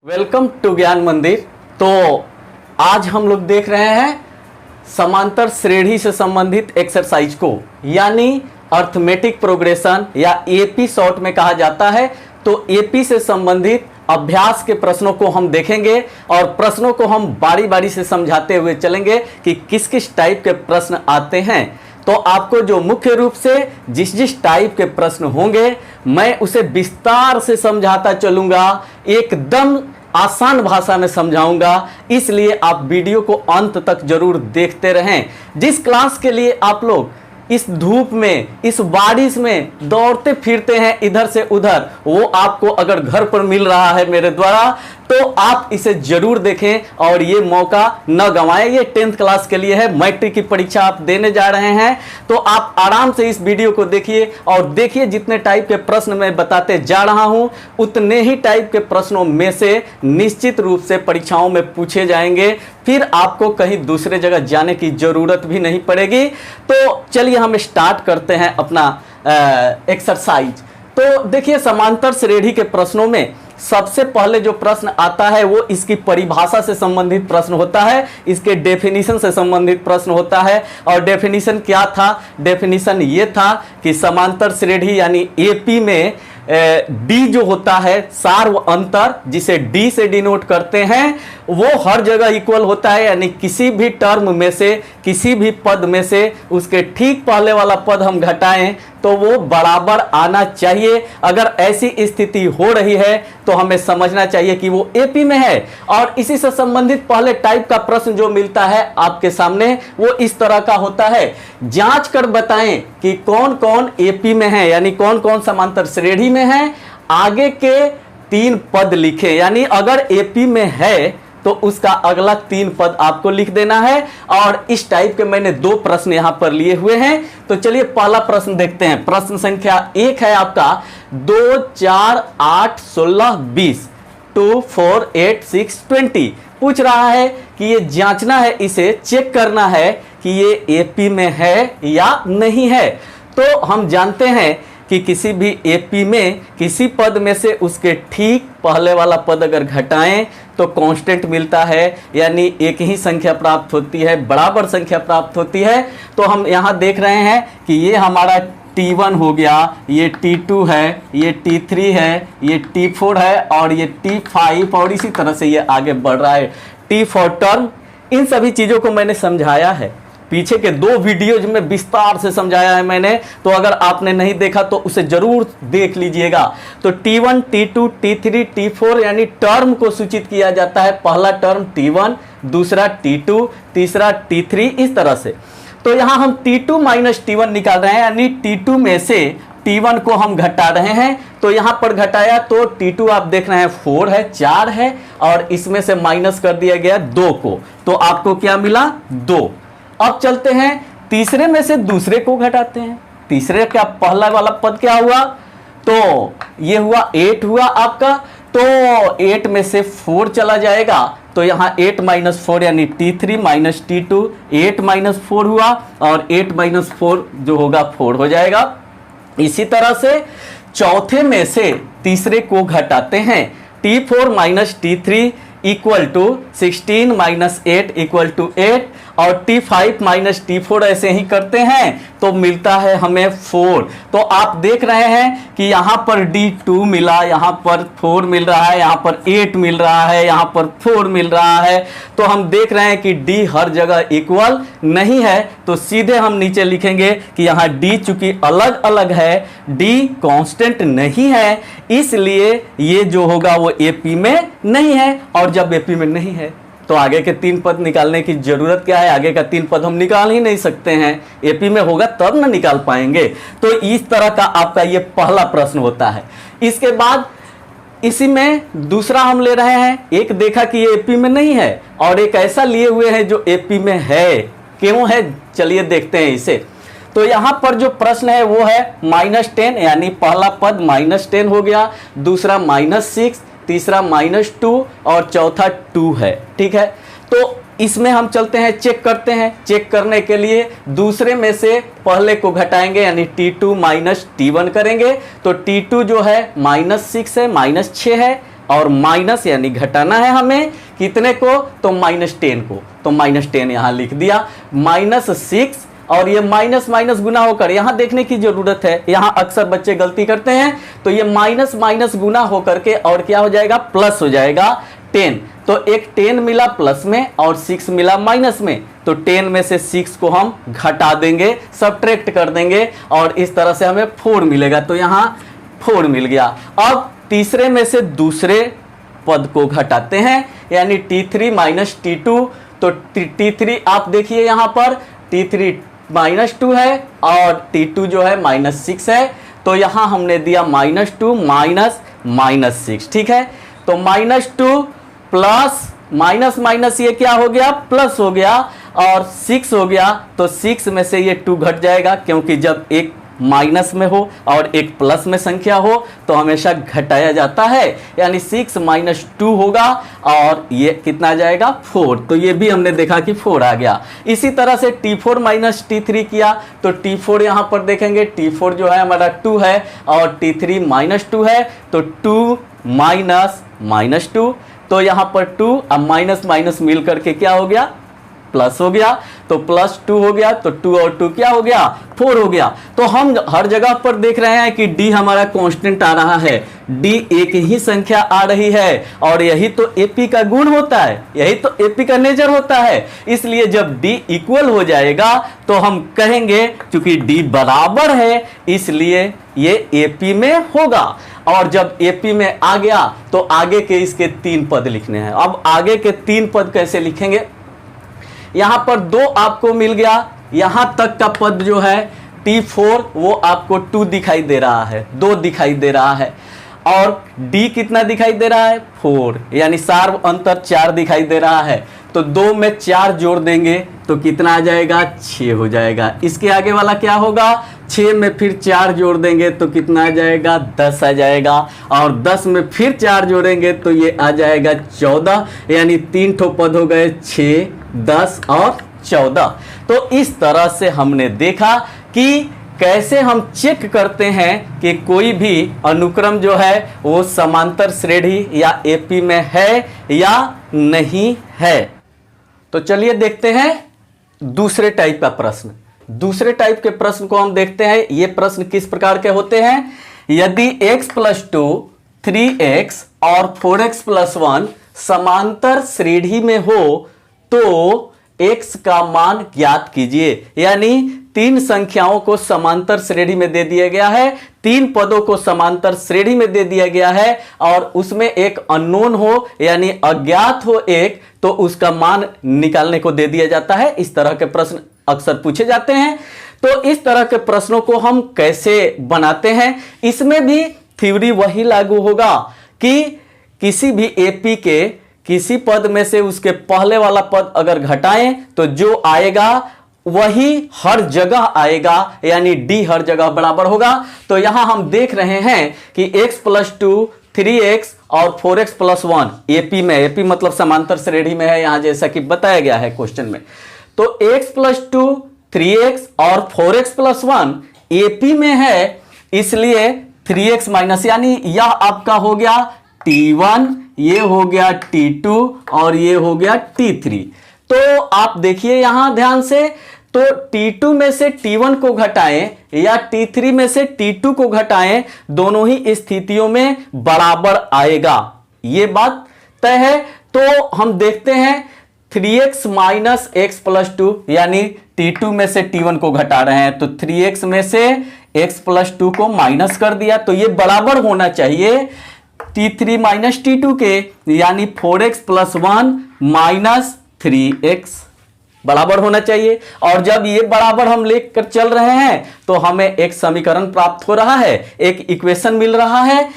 Welcome to ज्ञान मंदिर। तो आज हम लोग देख रहे हैं समांतर श्रेणी से संबंधित एक्सरसाइज को, यानी अर्थमेटिक प्रोग्रेशन या एपी शॉर्ट में कहा जाता है। तो एपी से संबंधित अभ्यास के प्रश्नों को हम देखेंगे और प्रश्नों को हम बारी बारी से समझाते हुए चलेंगे कि किस किस टाइप के प्रश्न आते हैं। तो आपको जो मुख्य रूप से जिस जिस टाइप के प्रश्न होंगे मैं उसे विस्तार से समझाता चलूंगा, एकदम आसान भाषा में समझाऊंगा। इसलिए आप वीडियो को अंत तक जरूर देखते रहें। जिस क्लास के लिए आप लोग इस धूप में, इस बारिश में दौड़ते फिरते हैं इधर से उधर, वो आपको अगर घर पर मिल रहा है मेरे द्वारा तो आप इसे जरूर देखें और ये मौका न गंवाएं। ये 10th क्लास के लिए है, मैट्रिक की परीक्षा आप देने जा रहे हैं तो आप आराम से इस वीडियो को देखिए और देखिए जितने टाइप के प्रश्न मैं बताते जा रहा हूं उतने ही टाइप के प्रश्नों में से निश्चित रूप से परीक्षाओं में पूछे जाएंगे। फिर आपको कहीं दूसरे जगह जाने की जरूरत भी नहीं पड़ेगी। तो चलिए हम स्टार्ट करते हैं अपना एक्सरसाइज। तो देखिए, समांतर श्रेणी के प्रश्नों में सबसे पहले जो प्रश्न आता है वो इसकी परिभाषा से संबंधित प्रश्न होता है, इसके डेफिनेशन से संबंधित प्रश्न होता है। और डेफिनेशन क्या था? डेफिनेशन ये था कि समांतर श्रेणी यानी एपी में डी जो होता है सार्व अंतर, जिसे डी से डिनोट करते हैं, वो हर जगह इक्वल होता है। यानी किसी भी टर्म में से, किसी भी पद में से उसके ठीक पहले वाला पद हम घटाएं तो वो बराबर आना चाहिए। अगर ऐसी स्थिति हो रही है तो हमें समझना चाहिए कि वो एपी में है। और इसी से संबंधित पहले टाइप का प्रश्न जो मिलता है आपके सामने वो इस तरह का होता है, जांच कर बताएं कि कौन कौन एपी में है, यानी कौन कौन समांतर श्रेणी में है। आगे के 3 पद लिखें, यानी अगर एपी में है तो उसका अगला 3 पद आपको लिख देना है। और इस टाइप के मैंने 2 प्रश्न यहां पर लिए हुए हैं। तो चलिए पहला प्रश्न देखते हैं। प्रश्न संख्या 1 है आपका 2, 4, 8, 16, 20, 2, 4, 8, 6, 20। पूछ रहा है कि ये जांचना है, इसे चेक करना है कि ये एपी में है या नहीं है। तो हम जानते हैं कि किसी भी एपी में किसी पद में से उसके ठीक पहले वाला पद अगर घटाएं तो कांस्टेंट मिलता है, यानी एक ही संख्या प्राप्त होती है, बराबर संख्या प्राप्त होती है। तो हम यहां देख रहे हैं कि ये हमारा T1 हो गया, ये T2 है, ये T3 है, ये T4 है और ये T5, और इसी तरह से ये आगे बढ़ रहा है T4 टर्म। इन सभी चीज़ों को मैंने समझाया है, पीछे के 2 वीडियोज में विस्तार से समझाया है मैंने। तो अगर आपने नहीं देखा तो उसे जरूर देख लीजिएगा। तो T1, T2, T3, T4 यानी टर्म को सूचित किया जाता है। पहला टर्म T1, दूसरा T2, तीसरा T3, इस तरह से। तो यहां हम T2 माइनस T1 निकाल रहे हैं, यानी T2 में से T1 को हम घटा रहे हैं। तो यहां पर घटाया तो T2 आप देख रहे हैं 4 है, 4 है, और इसमें से माइनस कर दिया गया 2 को, तो आपको क्या मिला? 2। अब चलते हैं तीसरे में से दूसरे को घटाते हैं। तीसरे का पहला वाला पद क्या हुआ? तो ये हुआ 8 हुआ आपका। तो 8 में से 4 चला जाएगा, तो यहां 8 माइनस 4 यानी T3 माइनस T2, 8 माइनस 4 हुआ और 8 माइनस 4 जो होगा 4 हो जाएगा। इसी तरह से चौथे में से तीसरे को घटाते हैं। T4 minus T3 equal to 16 minus 8 equal to 8, और T5 माइनस T4 ऐसे ही करते हैं तो मिलता है हमें 4। तो आप देख रहे हैं कि यहाँ पर D2 मिला, यहाँ पर 4 मिल रहा है, यहाँ पर 8 मिल रहा है, यहाँ पर 4 मिल रहा है। तो हम देख रहे हैं कि D हर जगह इक्वल नहीं है, तो सीधे हम नीचे लिखेंगे कि यहाँ D चूंकि अलग अलग है, D कांस्टेंट नहीं है, इसलिए ये जो होगा वो एपी में नहीं है। और जब एपी में नहीं है तो आगे के 3 पद निकालने की जरूरत क्या है? आगे का 3 पद हम निकाल ही नहीं सकते हैं, एपी में होगा तब ना निकाल पाएंगे। तो इस तरह का आपका ये पहला प्रश्न होता है। इसके बाद इसी में दूसरा हम ले रहे हैं। एक देखा कि ये एपी में नहीं है और एक ऐसा लिए हुए हैं जो एपी में है। क्यों है? चलिए देखते हैं इसे। तो यहां पर जो प्रश्न है वो है -10, यानी पहला पद -10 हो गया, दूसरा -6, तीसरा -2 और चौथा 2 है। ठीक है, तो इसमें हम चलते हैं, चेक करते हैं। चेक करने के लिए दूसरे में से पहले को घटाएंगे, यानी T2 माइनस T1 करेंगे। तो T2 जो है -6 है, -6 है, और माइनस यानी घटाना है हमें कितने को, तो -10 को, तो -10 यहां लिख दिया। -6 और ये माइनस माइनस गुना होकर, यहां देखने की जरूरत है, यहां अक्सर बच्चे गलती करते हैं, तो ये माइनस माइनस गुना होकर के और क्या हो जाएगा, प्लस हो जाएगा 10। तो एक 10 मिला प्लस में और 6 मिला माइनस में, तो 10 में से 6 को हम घटा देंगे, सब्ट्रैक्ट कर देंगे और इस तरह से हमें 4 मिलेगा। तो यहां 4 मिल गया। अब तीसरे में से दूसरे पद को घटाते हैं, यानी T3 माइनस T2। तो T3 आप देखिए यहां पर T3 -2 है और T2 जो है -6 है, तो यहां हमने दिया -2 माइनस -6, ठीक है। तो -2 प्लस माइनस माइनस ये क्या हो गया, प्लस हो गया और 6 हो गया, तो 6 में से ये 2 घट जाएगा, क्योंकि जब एक माइनस में हो और एक प्लस में संख्या हो तो हमेशा घटाया जाता है, यानी 6 - 2 होगा और ये कितना आ जाएगा, 4। तो ये भी हमने देखा कि 4 आ गया। इसी तरह से T4 माइनस T3 किया, तो T4 यहां पर देखेंगे, T4 जो है हमारा 2 है और T3 -2 है, तो 2 माइनस -2, तो यहां पर 2 अब माइनस माइनस मिल करके क्या हो गया, प्लस हो गया, तो +2 हो गया, तो 2 और 2 क्या हो गया, 4 हो गया। तो हम हर जगह पर देख रहे हैं कि D हमारा कांस्टेंट आ रहा है, D एक ही संख्या आ रही है, और यही तो AP का गुण होता है, यही तो AP का नेचर होता है। इसलिए जब D इक्वल हो जाएगा तो हम कहेंगे क्योंकि D बराबर है इसलिए ये AP में होगा। और जब AP में आ गया तो आगे के इसके 3 पद लिखने हैं। अब आगे के 3 पद कैसे लिखेंगे, यहां पर 2 आपको मिल गया, यहां तक का पद जो है T4 वो आपको 2 दिखाई दे रहा है, 2 दिखाई दे रहा है, और D कितना दिखाई दे रहा है, 4, यानी सार अंतर 4 दिखाई दे रहा है। तो 2 में 4 जोड़ देंगे तो कितना आ जाएगा, 6 हो जाएगा। इसके आगे वाला क्या होगा, 6 में फिर 4 जोड़ देंगे तो कितना आ जाएगा, 10 आ जाएगा, और 10 में फिर 4 जोड़ेंगे तो ये आ जाएगा 14, यानी 3 ठो पद हो गए, 6, 10 और 14। तो इस तरह से हमने देखा कि कैसे हम चेक करते हैं कि कोई भी अनुक्रम जो है वो समांतर श्रेणी या AP में है या नहीं है। तो चलिए देखते हैं दूसरे टाइप का प्रश्न। दूसरे टाइप के प्रश्न को हम देखते हैं। ये प्रश्न किस प्रकार के होते हैं, यदि x + 2, 3x और 4x + 1 समांतर श्रेणी में हो तो x का मान ज्ञात कीजिए। यानी 3 संख्याओं को समांतर श्रेणी में दे दिया गया है, 3 पदों को समांतर श्रेणी में दे दिया गया है, और उसमें एक अननोन हो यानी अज्ञात हो एक, तो उसका मान निकालने को दे दिया जाता है। इस तरह के प्रश्न अक्सर पूछे जाते हैं। तो इस तरह के प्रश्नों को हम कैसे बनाते हैं, इसमें भी थ्योरी वही लागू होगा कि किसी भी AP के किसी पद में से उसके पहले वाला पद अगर घटाएं तो जो आएगा वही हर जगह आएगा, यानी D हर जगह बराबर होगा। तो यहां हम देख रहे हैं कि x + 2, 3x और 4x + 1 AP में, AP मतलब समांतर श्रेणी में है यहां, जैसा कि बताया गया है क्वेश्चन में। तो x + 2, 3x और 4x + 1 AP में है, इसलिए 3x माइनस, यानी यह आपका हो गया T1, ये हो गया T2 और ये हो गया T3। तो आप देखिए यहां ध्यान से, तो T2 में से T1 को घटाएं या T3 में से T2 को घटाएं, दोनों ही स्थितियों में बराबर आएगा, ये बात तय है। तो हम देखते हैं 3x माइनस x + 2, यानी T2 में से T1 को घटा रहे हैं, तो 3x में से x + 2 को माइनस कर दिया, तो ये बराबर होना चाहिए T3 माइनस T2 के, यानी 4x + 1 माइनस 3x बराबर होना चाहिए। और जब ये बराबर हम लेकर चल रहे हैं तो हमें एक समीकरण प्राप्त हो रहा है, एक इक्वेशन मिल रहा है।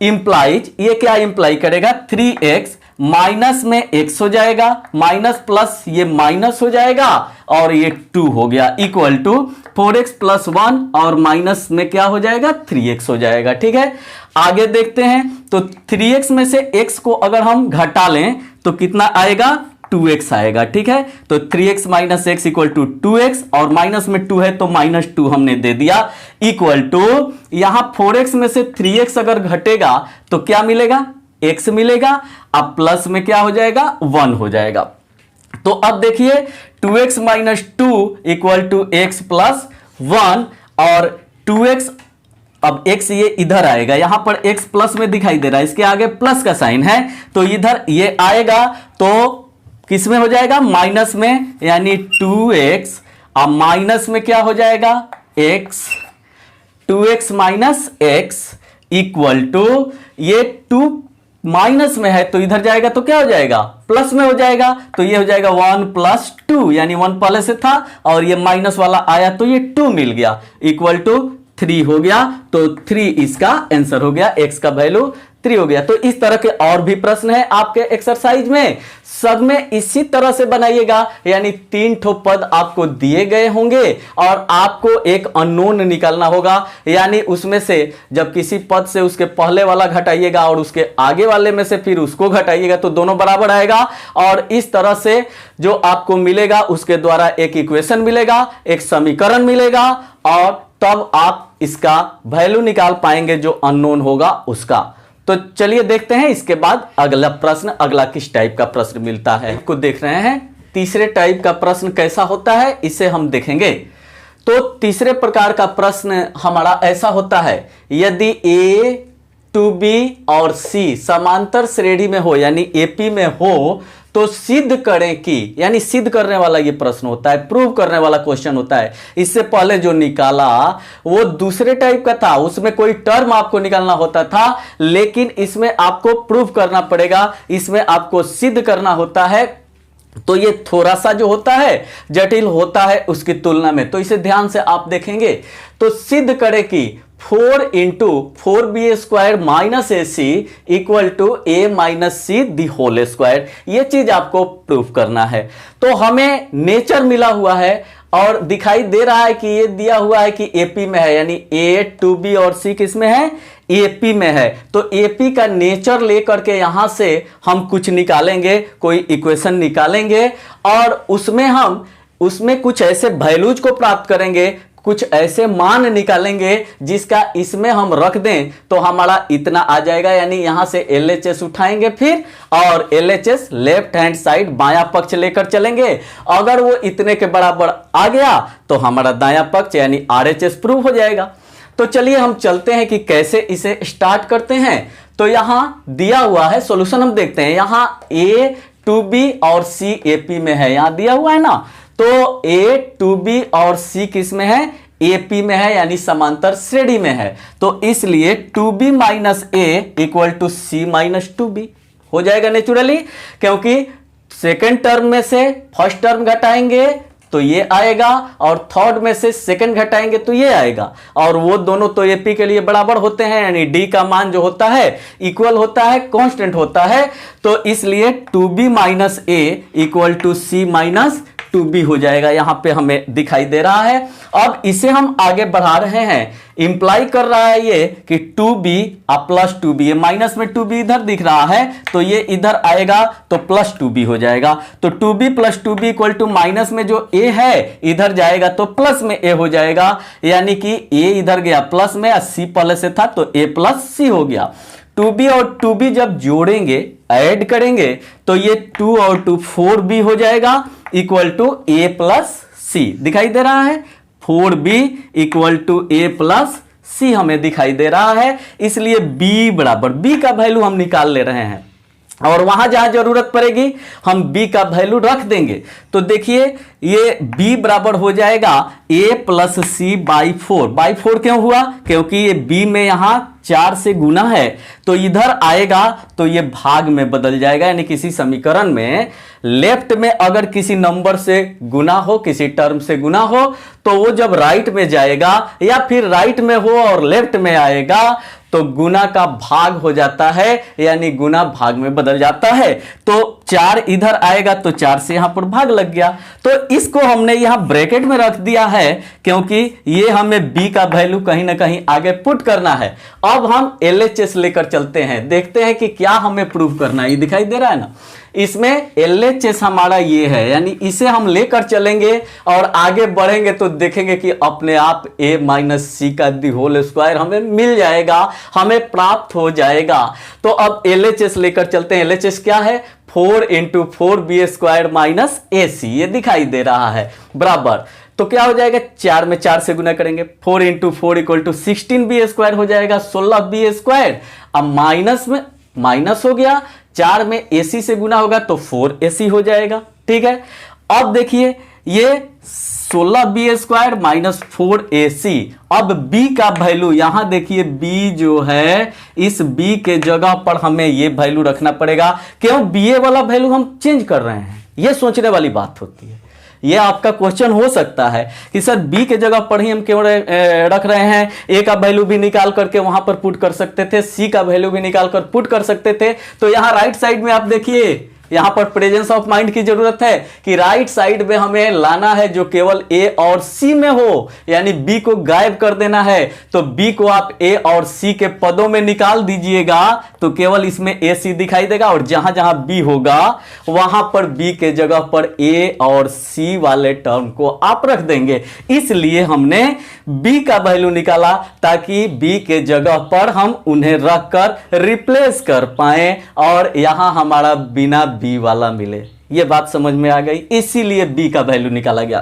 इंप्लाइज, ये क्या इंप्लाई करेगा, 3x माइनस में x हो जाएगा, माइनस प्लस ये माइनस हो जाएगा और ये 2 हो गया, इक्वल टू 4x + 1 और माइनस में क्या हो जाएगा, 3x हो जाएगा। ठीक है, आगे देखते हैं। तो 3x में से x को अगर हम घटा लें तो कितना आएगा, 2x आएगा। ठीक है, तो 3x minus x equal to 2x और माइनस में 2 है तो -2 हमने दे दिया, इक्वल टू यहां 4x में से 3x अगर घटेगा तो क्या मिलेगा, x मिलेगा, अब प्लस में क्या हो जाएगा 1 हो जाएगा। तो अब देखिए 2x minus 2 equal to x plus 1 और 2x, अब x ये इधर आएगा, यहां पर x प्लस में दिखाई दे रहा है, इसके आगे प्लस का साइन है तो इधर ये आएगा तो किस में हो जाएगा माइनस में, यानी 2x, अब माइनस में क्या हो जाएगा x, 2x minus x equal to ये 2 माइनस में है तो इधर जाएगा तो क्या हो जाएगा प्लस में हो जाएगा, तो ये हो जाएगा 1 प्लस 2, यानी 1 पहले से था और ये माइनस वाला आया तो ये 2 मिल गया, इक्वल टू 3 हो गया। तो 3 इसका आंसर हो गया, x का वैल्यू 3 हो गया। तो इस तरह के और भी प्रश्न है आपके एक्सरसाइज में, सब में इसी तरह से बनाइएगा, यानी 3 ठो पद आपको दिए गए होंगे और आपको एक अननोन निकालना होगा, यानी उसमें से जब किसी पद से उसके पहले वाला घटाइएगा और उसके आगे वाले में से फिर उसको घटाइएगा तो दोनों बराबर आएगा, और इस तरह से जो आपको मिलेगा उसके द्वारा एक इक्वेशन मिलेगा, एक समीकरण मिलेगा, और तब आप इसका वैल्यू निकाल पाएंगे जो अननोन होगा उसका। तो चलिए देखते हैं इसके बाद अगला प्रश्न, अगला किस टाइप का प्रश्न मिलता है को देख रहे हैं। तीसरे टाइप का प्रश्न कैसा होता है इसे हम देखेंगे। तो तीसरे प्रकार का प्रश्न हमारा ऐसा होता है, यदि a, 2b और c समांतर श्रेणी में हो, यानी AP में हो, तो सिद्ध करें कि, यानी सिद्ध करने वाला ये प्रश्न होता है, प्रूव करने वाला क्वेश्चन होता है। इससे पहले जो निकाला वो दूसरे टाइप का था, उसमें कोई टर्म आपको निकालना होता था, लेकिन इसमें आपको प्रूव करना पड़ेगा, इसमें आपको सिद्ध करना होता है। तो ये थोड़ा सा जो होता है जटिल होता है उसकी तुलना में, तो इसे ध्यान से आप देखेंगे। तो सिद्ध करें कि 4 into 4b² minus AC equal to a minus C the whole square, ये चीज आपको प्रूफ करना है। तो हमें नेचर मिला हुआ है और दिखाई दे रहा है कि ये दिया हुआ है कि AP में है, यानी a, 2b और c किस में है AP में है। तो AP का नेचर लेकर के यहां से हम कुछ निकालेंगे, कोई इक्वेशन निकालेंगे और उसमें कुछ ऐसे वैल्यूज को प्राप्त करेंगे, कुछ ऐसे मान निकालेंगे जिसका इसमें हम रख दें तो हमारा इतना आ जाएगा, यानी यहां से LHS उठाएंगे फिर, और LHS लेफ्ट हैंड साइड बायां पक्ष लेकर चलेंगे। अगर वो इतने के बराबर आ गया तो हमारा दायां पक्ष यानी RHS प्रूव हो जाएगा। तो चलिए हम चलते हैं कि कैसे इसे स्टार्ट करते हैं। तो यहां दिया हुआ है सॉल्यूशन, हम देखते हैं। यहां a, 2b और c AP में है, यहां दिया हुआ है ना। तो a, 2b और c किस में है AP में है, यानी समांतर श्रेणी में है। तो इसलिए 2b minus a equal to c minus 2b हो जाएगा नेचुरली, क्योंकि सेकेंड टर्म में से फर्स्ट टर्म घटाएंगे तो ये आएगा और थर्ड में से सेकंड घटाएंगे तो ये आएगा, और वो दोनों तो AP के लिए बराबर होते हैं, यानी D का मान जो होता है इक्वल होता है, कांस्टेंट होता है। तो इसलिए 2b minus a equal to c minus 2b हो जाएगा, यहां पे हमें दिखाई दे रहा है। अब इसे हम आगे बढ़ा रहे हैं, इंप्लाई कर रहा है ये कि 2b प्लस 2b, ये माइनस में 2b इधर दिख रहा है तो ये इधर आएगा तो प्लस 2b हो जाएगा। तो 2b plus 2b equal to minus में जो a है इधर जाएगा तो प्लस में a हो जाएगा, यानी कि a इधर गया प्लस में, c पहले से था तो a प्लस c हो गया। 2b और 2b जब जोड़ेंगे, ऐड करेंगे तो ये 2 और 2 4b हो जाएगा equal to a plus c दिखाई दे रहा है। 4b equal to a plus c हमें दिखाई दे रहा है, इसलिए b बराबर, b का वैल्यू हम निकाल ले रहे हैं और वहां जहां जरूरत पड़ेगी हम b का वैल्यू रख देंगे। तो देखिए ये b बराबर हो जाएगा a प्लस c बाई 4 क्यों हुआ, क्योंकि ये b में यहां 4 से गुना है तो इधर आएगा तो ये भाग में बदल जाएगा, यानी किसी समीकरण में लेफ्ट में अगर किसी नंबर से गुना हो, किसी टर्म से गुना हो, तो वो जब राइट में जाएगा या फिर राइट में हो और लेफ्ट में आएगा तो गुना का भाग हो जाता है, यानी गुना भाग में बदल जाता है। तो 4 इधर आएगा तो 4 से यहां पर भाग लग गया। तो इसको हमने यहां ब्रैकेट में रख दिया है क्योंकि ये हमें b का वैल्यू कहीं ना कहीं आगे पुट करना है। अब हम LHS लेकर चलते हैं, देखते हैं कि क्या हमें प्रूव करना है। ये दिखाई दे रहा है ना, इसमें LHS हमारा ये है, यानी इसे हम लेकर चलेंगे और आगे बढ़ेंगे तो देखेंगे कि अपने आप a माइनस सी का दी होल स्क्वायर हमें मिल जाएगा, हमें प्राप्त हो जाएगा। तो अब LHS लेकर चलते हैं। LHS क्या है? 4 into 4b square minus AC, ये दिखाई दे रहा है, बराबर। तो क्या हो जाएगा? 4 में 4 से गुना करेंगे, 4 into 4 equal to 16b square हो जाएगा, 16b स्क्वायर। अब माइनस में माइनस हो गया, 4 में AC से गुना होगा तो 4AC हो जाएगा, ठीक है। अब देखिए ये 16b स्क्वायर माइनस 4AC। अब b का वैल्यू यहां देखिए, b जो है इस b के जगह पर हमें ये वैल्यू रखना पड़ेगा। क्यों बी वाला वैल्यू हम चेंज कर रहे हैं, ये सोचने वाली बात होती है। ये आपका क्वेश्चन हो सकता है कि सर बी के जगह पर ही हम क्यों रख रहे हैं, ए का वैल्यू भी निकाल करके वहां पर पुट कर सकते थे, सी का वैल्यू भी निकाल कर पुट कर सकते थे। तो यहां राइट साइड में आप देखिए, यहां पर प्रेजेंस ऑफ माइंड की जरूरत है कि राइट साइड में हमें लाना है जो केवल ए और सी में हो, यानी बी को गायब कर देना है। तो बी को आप ए और सी के पदों में निकाल दीजिएगा तो केवल इसमें ए सी दिखाई देगा, और जहां जहां बी होगा वहां पर बी के जगह पर ए और सी वाले टर्म को आप रख देंगे। इसलिए हमने बी का वैल्यू निकाला ताकि बी के जगह पर हम उन्हें रखकर रिप्लेस कर पाए और यहां हमारा बिना बी वाला मिले। ये बात समझ में आ गई, इसीलिए बी का वैल्यू निकाला गया।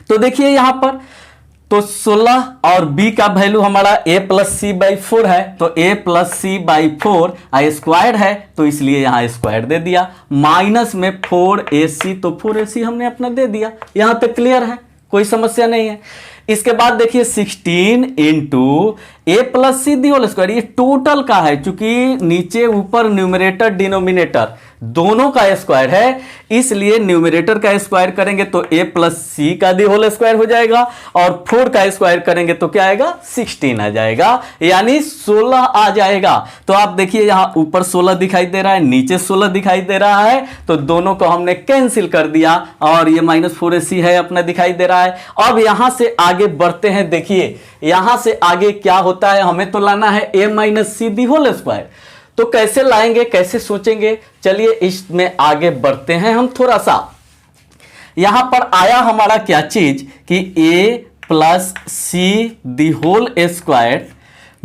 तो देखिए यहां पर तो 16 और b का वैल्यू हमारा a प्लस सी बाई 4 है, तो a plus C by 4 squared है, तो इसलिए यहां स्क्वायर दे दिया। माइनस में 4ac, तो 4ac हमने अपना दे दिया। यहां तक क्लियर है, कोई समस्या नहीं है। इसके बाद देखिए 16 into A plus C the whole square, ये टोटल का है, चूंकि नीचे ऊपर न्यूमरेटर डिनोमिनेटर दोनों का स्क्वायर है, इसलिए न्यूमरेटर का स्क्वायर करेंगे तो ए प्लस सी का दी होल स्क्वायर हो जाएगा, और 4 का स्क्वायर करेंगे तो क्या आएगा? 16 आ जाएगा, यानी 16 आ जाएगा। तो आप देखिए यहां ऊपर 16 दिखाई दे रहा है, नीचे 16 दिखाई दे रहा है, तो दोनों को हमने कैंसिल कर दिया और ये माइनस 4ac है अपना दिखाई दे रहा है। अब यहां से आगे बढ़ते हैं, देखिए यहां से आगे क्या होता है, हमें तो लाना है a minus C the whole square. तो कैसे लाएंगे, कैसे सोचेंगे, चलिए इसमें आगे बढ़ते हैं हम थोड़ा सा। यहां पर आया हमारा क्या चीज कि a plus C the whole square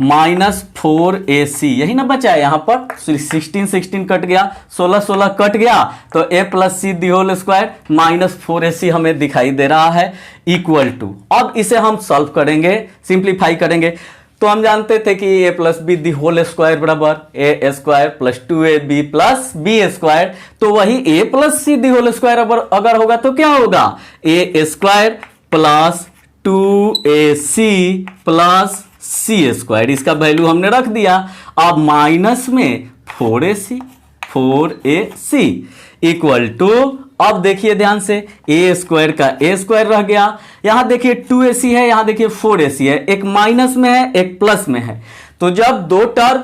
minus 4ac, यही ना बचा है यहां पर। 16 कट गया, 16 कट गया, तो a plus C the whole square minus 4ac हमें दिखाई दे रहा है, इक्वल टू। अब इसे हम सॉल्व करेंगे, सिंप्लीफाई करेंगे। तो हम जानते थे कि a plus B the whole square बराबर a square plus 2ab plus B square, तो वही a plus C the whole square अगर होगा तो क्या होगा? a square plus 2ac plus C square, इसका वैल्यू हमने रख दिया। अब माइनस में 4ac इक्वल टू, अब देखिए ध्यान से, a स्क्वायर का a स्क्वायर रह गया, यहां देखिए 2ac है, यहां देखिए 4ac है, एक माइनस में है एक प्लस में है। तो जब दो टर्म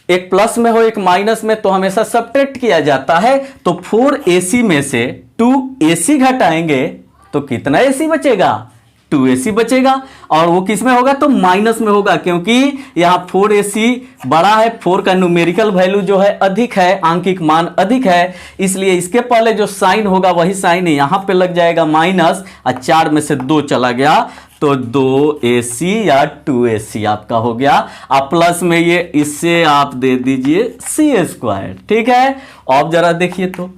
एक प्लस में हो एक माइनस में तो हमेशा सब्ट्रैक्ट किया जाता है। तो 4ac में से 2ac घटाएंगे तो कितना ac बचेगा? 2ac बचेगा, और वो किस में होगा? तो माइनस में होगा, क्योंकि यहां 4ac बड़ा है, 4 का न्यूमेरिकल वैल्यू जो है अधिक है, आंकिक मान अधिक है, इसलिए इसके पहले जो साइन होगा वही साइन यहां पे लग जाएगा माइनस, और 4 में से 2 चला गया तो 2ac या 2ac आपका हो गया। अब प्लस में ये इससे आप दे दीजिए c स्क्वायर, ठीक है। अब जरा देखिए तो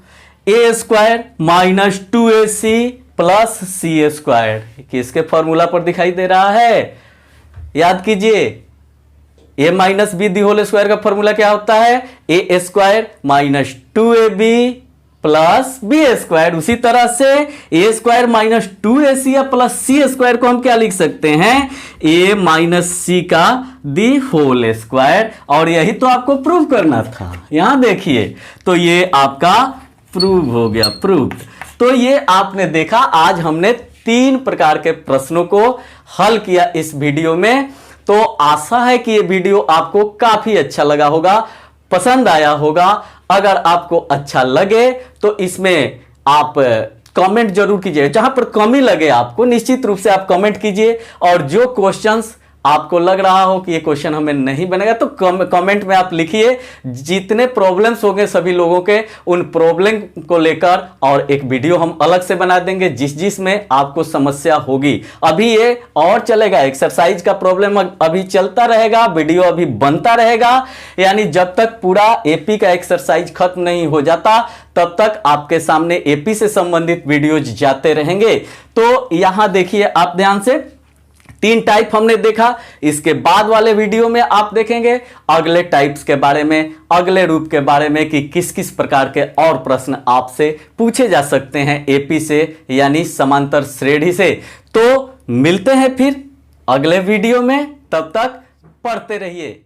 a square minus 2ac plus C square किसके फॉर्मूला पर दिखाई दे रहा है? याद कीजिए, a minus B the whole square का फॉर्मूला क्या होता है? a square minus 2ab plus B square. उसी तरह से a square minus 2ac plus C square को हम क्या लिख सकते हैं? a माइनस सी का दी होल स्क्वायर, और यही तो आपको प्रूव करना था। यहां देखिए, तो ये आपका प्रूव हो गया, प्रूव। तो ये आपने देखा, आज हमने 3 प्रकार के प्रश्नों को हल किया इस वीडियो में। तो आशा है कि ये वीडियो आपको काफी अच्छा लगा होगा, पसंद आया होगा। अगर आपको अच्छा लगे तो इसमें आप कमेंट जरूर कीजिए, जहां पर कमी लगे आपको निश्चित रूप से आप कमेंट कीजिए। और जो क्वेश्चंस आपको लग रहा हो कि ये क्वेश्चन हमें नहीं बनेगा तो कमेंट में आप लिखिए। जितने प्रॉब्लम्स होंगे सभी लोगों के, उन प्रॉब्लम को लेकर और एक वीडियो हम अलग से बना देंगे जिसमें आपको समस्या होगी। अभी ये और चलेगा, एक्सरसाइज का प्रॉब्लम अभी चलता रहेगा, वीडियो अभी बनता रहेगा, यानी जब तक पूरा एपी का एक्सरसाइज खत्म नहीं हो जाता तब तक आपके सामने एपी से संबंधित वीडियोज जाते रहेंगे। तो यहां देखिए आप ध्यान से, 3 टाइप हमने देखा। इसके बाद वाले वीडियो में आप देखेंगे अगले टाइप्स के बारे में, अगले रूप के बारे में कि किस किस प्रकार के और प्रश्न आपसे पूछे जा सकते हैं एपी से यानी समांतर श्रेणी से। तो मिलते हैं फिर अगले वीडियो में, तब तक पढ़ते रहिए।